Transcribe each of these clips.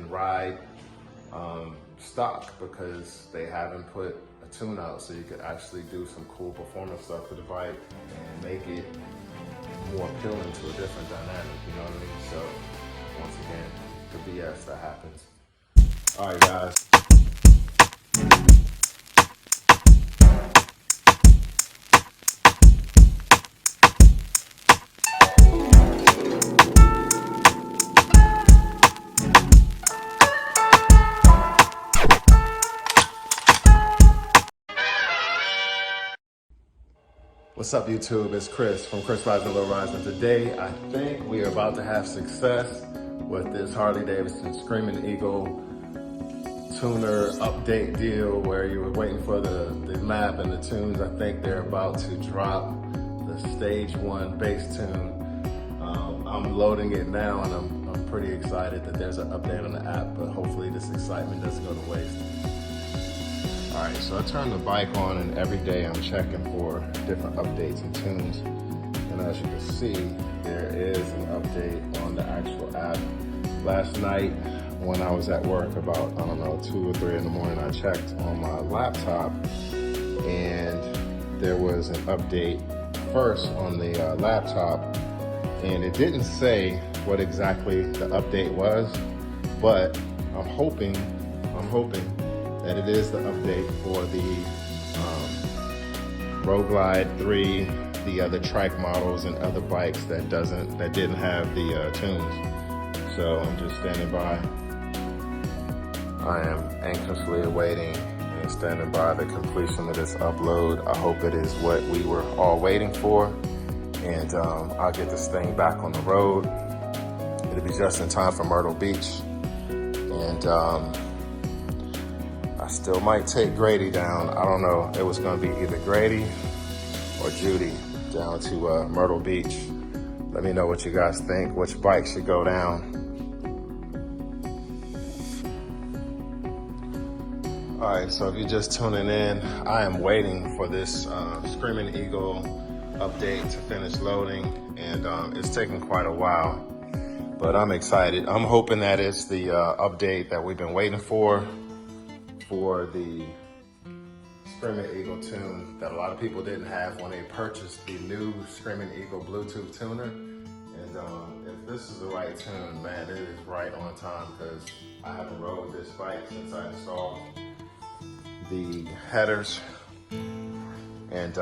can ride stock, because they haven't put a tune out, so you could actually do some cool performance stuff with the bike and make it more appealing to a different dynamic, you know what I mean? So once again, the BS that happens. All right, guys. What's up, YouTube? It's Chris from Chris Rides and Low Rides, and today I think we are about to have success with this Harley-Davidson Screaming Eagle tuner update deal where you were waiting for the map and the tunes. I think they're about to drop the stage 1 bass tune. I'm loading it now, and I'm pretty excited that there's an update on the app, but hopefully this excitement doesn't go to waste. All right, so I turn the bike on, and every day I'm checking for different updates and tunes. And as you can see, there is an update on the actual app. Last night, when I was at work about, I don't know, 2 or 3 in the morning, I checked on my laptop, and there was an update first on the laptop, and it didn't say what exactly the update was, but I'm hoping that it is the update for the Road Glide 3, the other trike models and other bikes that didn't have the tunes. So I'm just standing by. I am anxiously awaiting and standing by the completion of this upload. I hope it is what we were all waiting for, and I'll get this thing back on the road. It'll be just in time for Myrtle Beach, and I still might take Grady down. I don't know. It was going to be either Grady or Judy down to Myrtle Beach. Let me know what you guys think, which bike should go down. All right, so if you're just tuning in, I am waiting for this Screaming Eagle update to finish loading, and it's taking quite a while, but I'm excited. I'm hoping that it's the update that we've been waiting for the Screaming Eagle tune that a lot of people didn't have when they purchased the new Screaming Eagle Bluetooth tuner. And if this is the right tune, man, it is right on time, because I haven't rode this bike since I installed the headers. And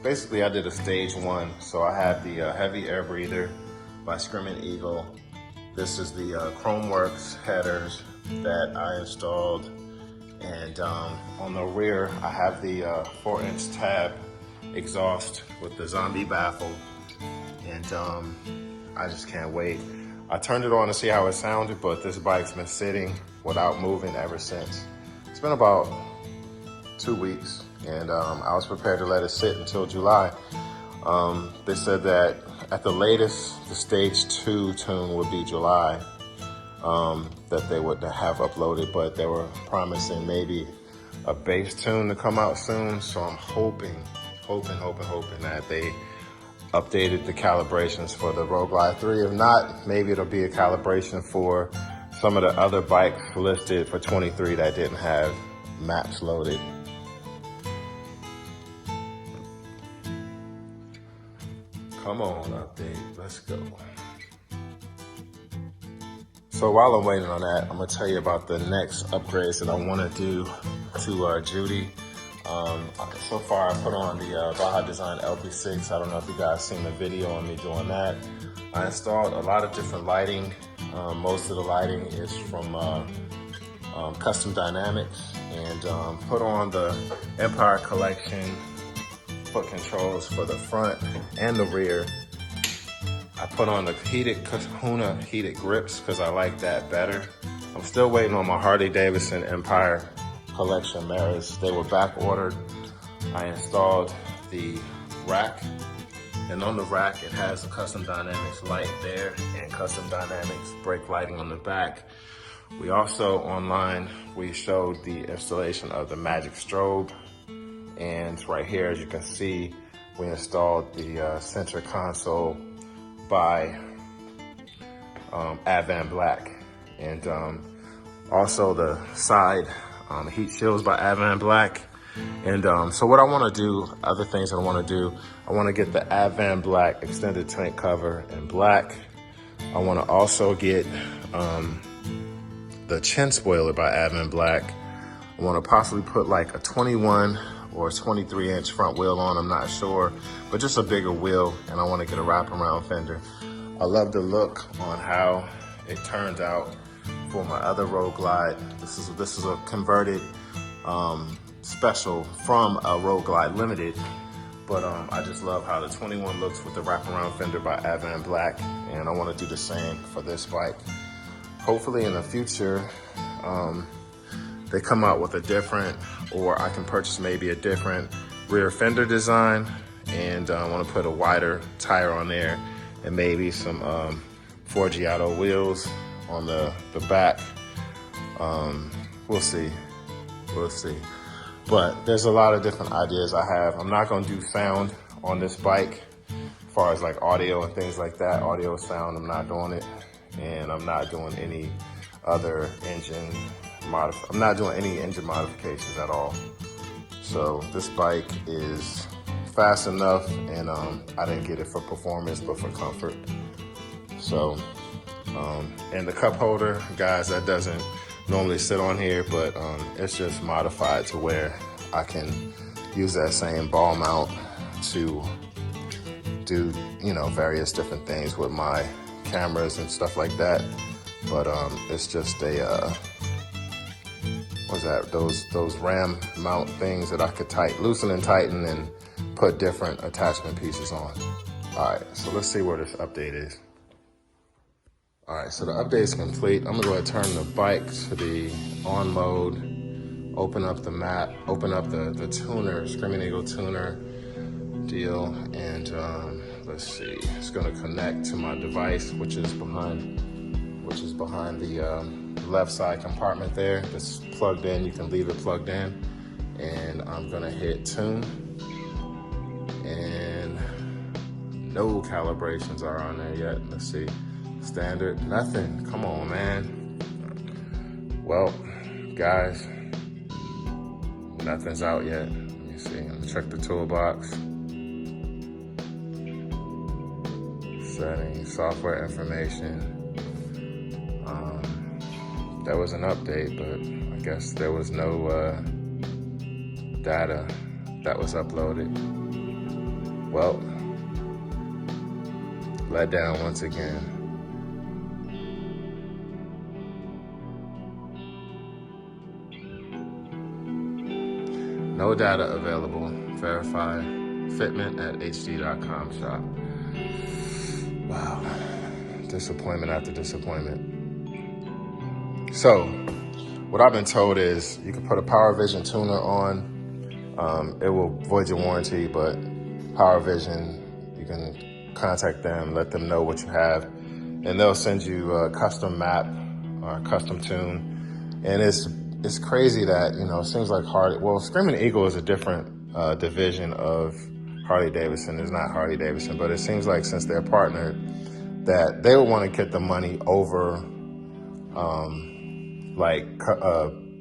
basically I did a stage 1. So I have the Heavy Air Breather by Screaming Eagle. This is the Khrome Werks headers that I installed. And on the rear, I have the 4-inch tab exhaust with the zombie baffle. And I just can't wait. I turned it on to see how it sounded, but this bike's been sitting without moving ever since. It's been about 2 weeks, and I was prepared to let it sit until July. They said that at the latest, the stage 2 tune would be July. That they would have uploaded, but they were promising maybe a bass tune to come out soon. So I'm hoping that they updated the calibrations for the Road Glide 3. If not, maybe it'll be a calibration for some of the other bikes listed for 23 that didn't have maps loaded. Come on, update, let's go. So while I'm waiting on that, I'm gonna tell you about the next upgrades that I wanna do to Judy. So far I put on the Baja Design LB6. I don't know if you guys seen the video on me doing that. I installed a lot of different lighting. Most of the lighting is from Custom Dynamics, and put on the Empire Collection foot controls for the front and the rear. I put on the Kahuna heated grips because I like that better. I'm still waiting on my Harley-Davidson Empire Collection mirrors. They were back ordered. I installed the rack, and on the rack it has the Custom Dynamics light there and Custom Dynamics brake lighting on the back. We also online, we showed the installation of the Magic Strobe, and right here, as you can see, we installed the center console by Advanblack. And Also the side heat shields by Advanblack. And so what I want to do, other things that I want to do, I want to get the Advanblack extended tank cover in black. I want to also get the chin spoiler by Advanblack. I want to possibly put like a 21 or 23 inch front wheel on, I'm not sure, but just a bigger wheel, and I want to get a wraparound fender. I love the look on how it turned out for my other Road Glide. This is a converted special from a Road Glide Limited, but I just love how the 21 looks with the wraparound fender by Advanblack, and I want to do the same for this bike. Hopefully in the future, they come out with a different, or I can purchase maybe a different rear fender design, and I want to put a wider tire on there and maybe some 4G Auto wheels on the back. We'll see. But there's a lot of different ideas I have. I'm not going to do sound on this bike as far as like audio and things like that. Audio, sound, I'm not doing it. And I'm not doing any other engine I'm not doing any engine modifications at all. So this bike is fast enough, and I didn't get it for performance, but for comfort. So, and the cup holder, guys, that doesn't normally sit on here, but it's just modified to where I can use that same ball mount to do, you know, various different things with my cameras and stuff like that. But it's just a what's that, those ram mount things that I could loosen and tighten and put different attachment pieces on. All right, so let's see where this update is. All right, so the update is complete. I'm gonna go ahead and turn the bike to the on mode, open up the map, open up the tuner, Screaming Eagle tuner deal, and let's see, it's gonna connect to my device, which is behind the left side compartment there. It's plugged in, you can leave it plugged in. And I'm gonna hit tune. And no calibrations are on there yet. Let's see, standard, nothing, come on, man. Well, guys, nothing's out yet. Let me see, I'm gonna check the toolbox. Settings, software information. There was an update, but I guess there was no data that was uploaded. Well, let down once again. No data available. Verify fitment at hd.com shop. Wow, disappointment after disappointment. So, what I've been told is you can put a Power Vision tuner on. It will void your warranty, but Power Vision, you can contact them, let them know what you have, and they'll send you a custom map or a custom tune. And it's crazy that, you know, it seems like Screaming Eagle is a different division of Harley-Davidson. It's not Harley-Davidson, but it seems like since they're partnered, that they would want to get the money over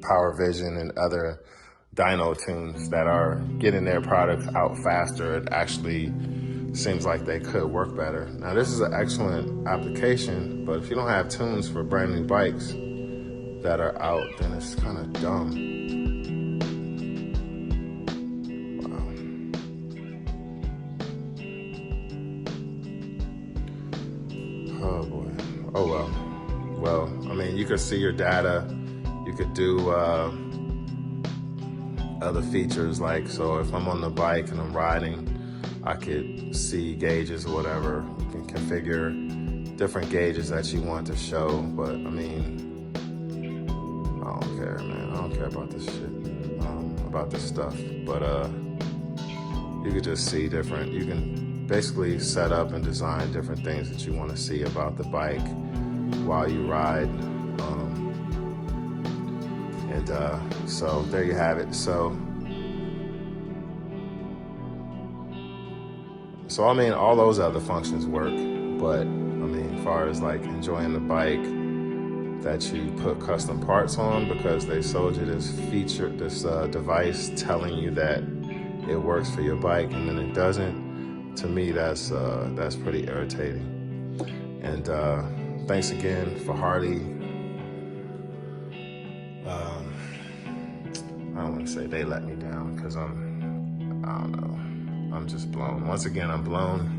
Power Vision and other dyno tunes that are getting their products out faster. It actually seems like they could work better. Now, this is an excellent application, but if you don't have tunes for brand new bikes that are out, then it's kind of dumb. Wow. Oh boy. Oh well. Well, I mean, you could see your data. You could do other features, like, so if I'm on the bike and I'm riding, I could see gauges or whatever. You can configure different gauges that you want to show, but I mean, I don't care, man. I don't care about this shit, about this stuff. But you could just see different, you can basically set up and design different things that you want to see about the bike while you ride. So there you have it. So I mean, all those other functions work, but I mean, as far as like enjoying the bike, that you put custom parts on because they sold you this device telling you that it works for your bike and then it doesn't. To me, that's pretty irritating. And thanks again for Harley. I don't want to say they let me down because I don't know. I'm just blown. Once again, I'm blown.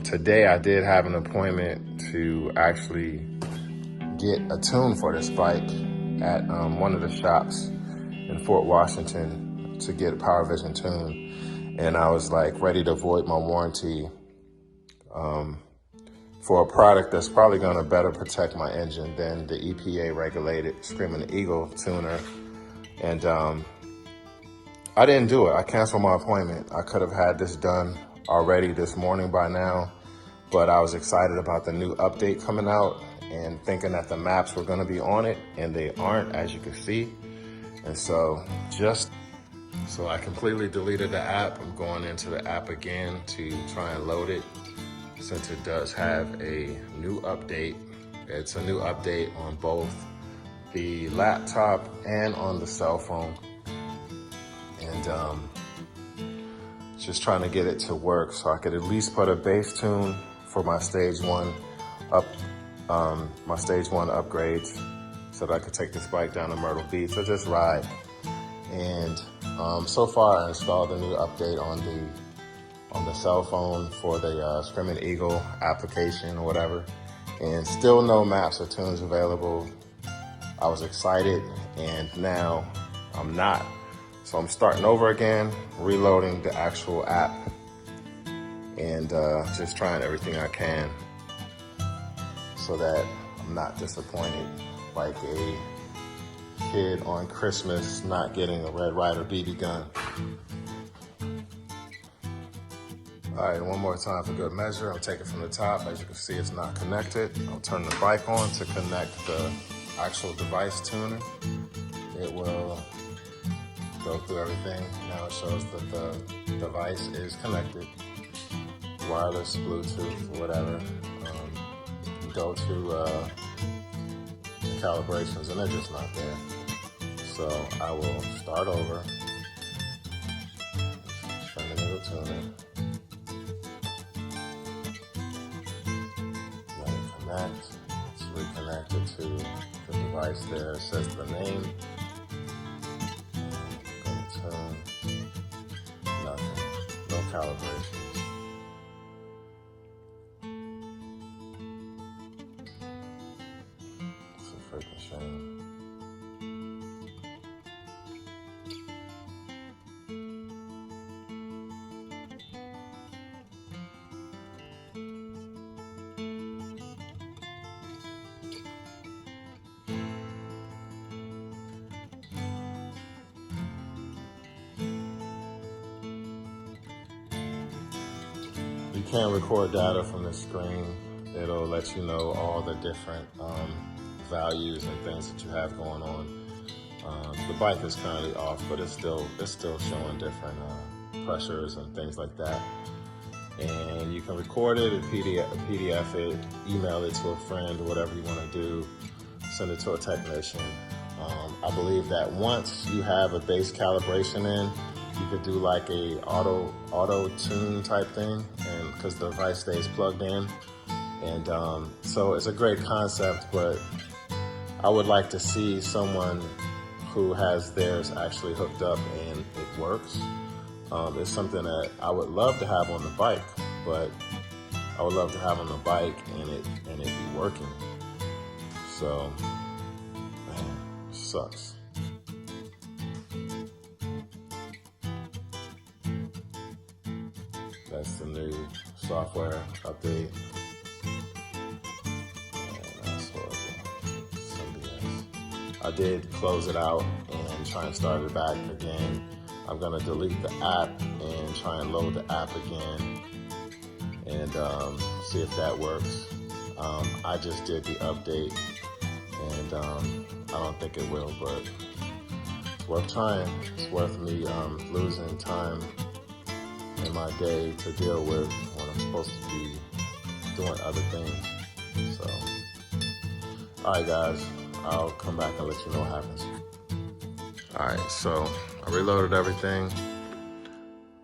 Today I did have an appointment to actually get a tune for this bike at one of the shops in Fort Washington to get a Power Vision tune. And I was like ready to void my warranty for a product that's probably gonna better protect my engine than the EPA regulated Screaming Eagle tuner. And I didn't do it. I canceled my appointment. I could have had this done already this morning by now, but I was excited about the new update coming out and thinking that the maps were gonna be on it, and they aren't, as you can see. And so I completely deleted the app. I'm going into the app again to try and load it since it does have a new update. It's a new update on both the laptop and on the cell phone. And just trying to get it to work so I could at least put a bass tune for my stage one upgrades so that I could take this bike down to Myrtle Beach or just ride. And so far I installed a new update on the cell phone for the Screaming Eagle application or whatever, and still no maps or tunes available. I was excited, and now I'm not. So I'm starting over again, reloading the actual app, and just trying everything I can so that I'm not disappointed like a kid on Christmas not getting a Red Ryder BB gun. All right, one more time for good measure. I'll take it from the top. As you can see, it's not connected. I'll turn the bike on to connect the actual device tuner. It will go through everything. Now it shows that the device is connected. Wireless, Bluetooth, whatever. Go to the calibrations and they're just not there. So I will start over. Turn the little tuner. Let it connect. It's reconnected to the device there. It says the name. Go to tune. Nothing. No calibrations. It's a freaking shame. You can't record data from the screen. It'll let you know all the different values and things that you have going on. The bike is currently off, but it's still showing different pressures and things like that. And you can record it, PDF it, email it to a friend or whatever you want to do. Send it to a technician. I believe that once you have a base calibration in, you could do like a auto tune type thing, and because the device stays plugged in. And so it's a great concept, but I would like to see someone who has theirs actually hooked up and it works. It's something that I would love to have on the bike, but I would love to have on the bike and it be working. So, man, it sucks. That's the new software update. And that's horrible. Some BS. I did close it out and try and start it back again. I'm gonna delete the app and try and load the app again and see if that works. I just did the update and I don't think it will, but it's worth trying. It's worth me losing time in my day to deal with when I'm supposed to be doing other things. So All right, guys, I'll come back and let you know what happens. All right, so I reloaded everything.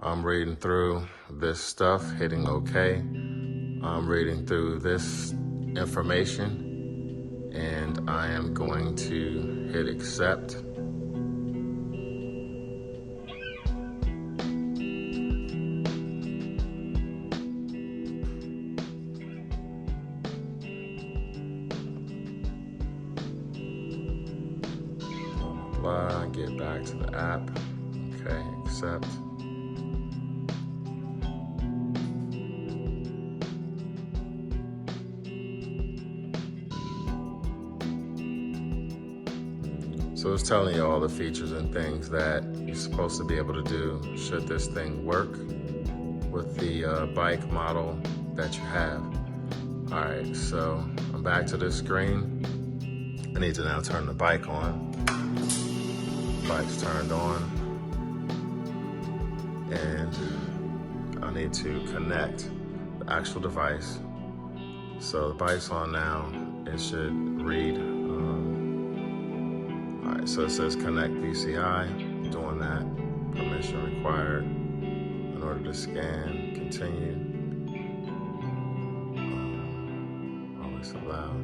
I'm reading through this stuff, hitting OK. I'm reading through this information, and I am going to hit accept. Apply, get back to the app. Okay, accept. So it's telling you all the features and things that you're supposed to be able to do should this thing work with the bike model that you have. All right, so I'm back to this screen. I need to now turn the bike on. Bike's turned on. And I need to connect the actual device. So the bike's on now. It should read. All right, so it says connect BCI. Doing that. Permission required in order to scan. Continue. Always allowed.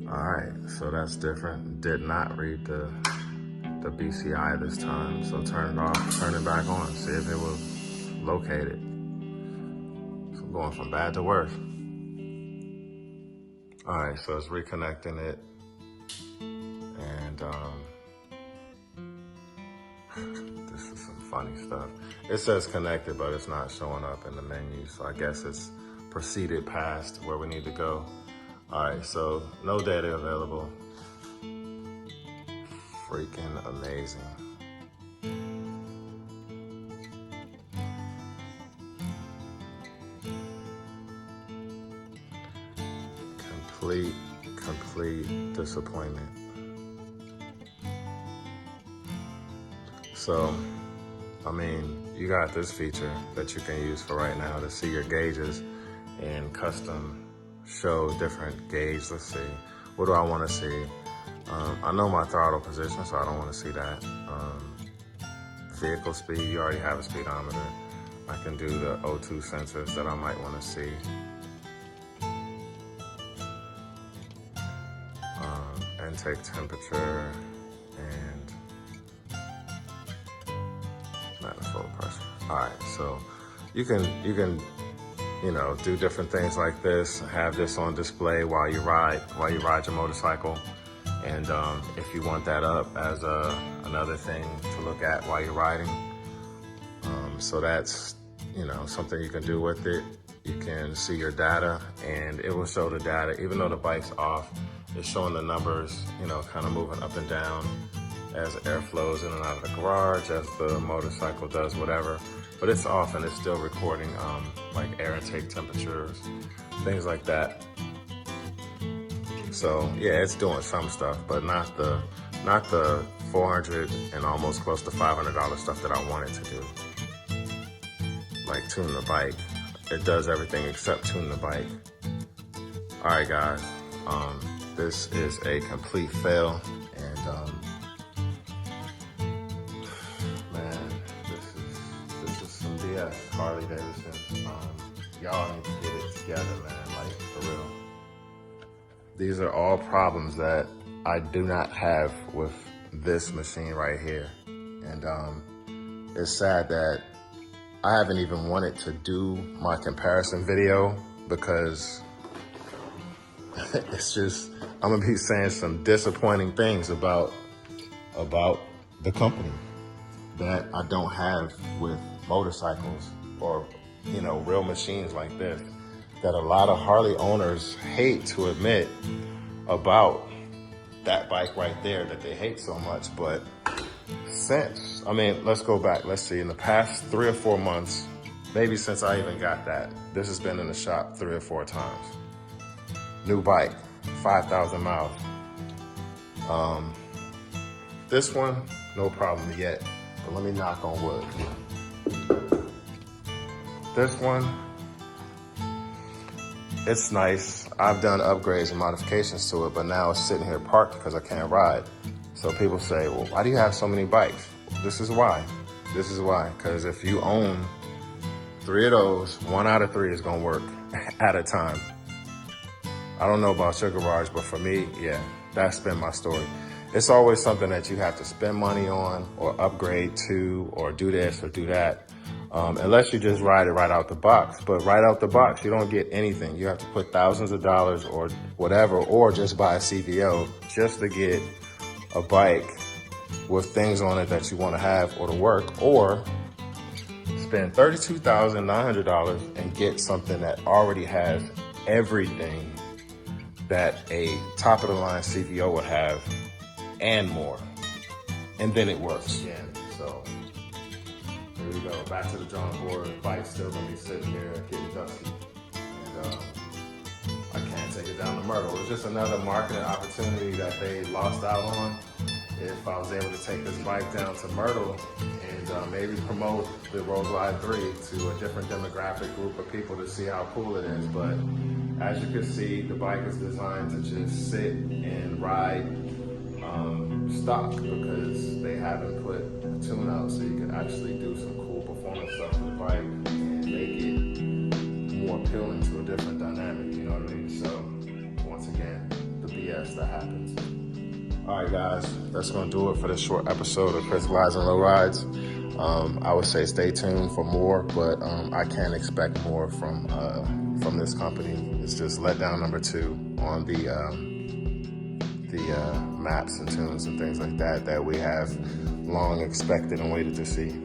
All right, so that's different. Did not read the BCI this time. So turn it off, turn it back on, see if it was located. So I'm going from bad to worse. All right, so it's reconnecting it. And this is some funny stuff. It says connected, but it's not showing up in the menu. So I guess it's proceeded past where we need to go. All right, so no data available. Freaking amazing. Complete disappointment. So, I mean, you got this feature that you can use for right now to see your gauges and custom show different gauge. Let's see, what do I want to see? I know my throttle position, so I don't want to see that. Vehicle speed, you already have a speedometer. I can do the O2 sensors that I might want to see. Intake temperature and manifold pressure. All right, so you can you know, do different things like this, have this on display while you ride your motorcycle. And if you want that up as another thing to look at while you're riding. So that's, you know, something you can do with it. You can see your data and it will show the data, even though the bike's off, it's showing the numbers, you know, kind of moving up and down as air flows in and out of the garage, as the motorcycle does whatever. But it's off and it's still recording like air intake temperatures, things like that. So yeah, it's doing some stuff, but not the $400 and almost close to $500 stuff that I wanted to do. Like tune the bike. It does everything except tune the bike. All right, guys. This is a complete fail, and man, this is some BS. Harley-Davidson. Y'all need to get it together, man. Like, for real. These are all problems that I do not have with this machine right here. And it's sad that I haven't even wanted to do my comparison video because it's just, I'm gonna be saying some disappointing things about the company that I don't have with motorcycles or, you know, real machines like this, that a lot of Harley owners hate to admit about that bike right there that they hate so much. But since, I mean, let's go back. Let's see, in the past 3 or 4 months, maybe since I even got that, this has been in the shop 3 or 4 times. New bike, 5,000 miles. This one, no problem yet, but let me knock on wood. This one, it's nice. I've done upgrades and modifications to it, but now it's sitting here parked because I can't ride. So people say, well, why do you have so many bikes? This is why. This is why, because if you own 3 of those, 1 out of 3 is gonna work at a time. I don't know about your garage, but for me, yeah, that's been my story. It's always something that you have to spend money on or upgrade to or do this or do that. Unless you just ride it right out the box. But right out the box, you don't get anything. You have to put thousands of dollars or whatever, or just buy a CVO just to get a bike with things on it that you want to have or to work, or spend $32,900 and get something that already has everything that a top of the line CVO would have and more. And then it works again. So here we go, back to the drawing board. Bike's still gonna be sitting there getting dusty. And I can't take it down to Myrtle. It's just another marketing opportunity that they lost out on. If I was able to take this bike down to Myrtle and maybe promote the Road Glide 3 to a different demographic group of people to see how cool it is. But as you can see, the bike is designed to just sit and ride stock because they haven't put a tune out so you can actually do some cool performance stuff with the bike and make it more appealing to a different dynamic, you know what I mean? So once again, the BS that happens. All right, guys, that's gonna do it for this short episode of Chris Glides and Low Rides. I would say stay tuned for more, but I can't expect more from this company. It's just letdown number 2 on the maps and tunes and things like that we have long expected and waited to see.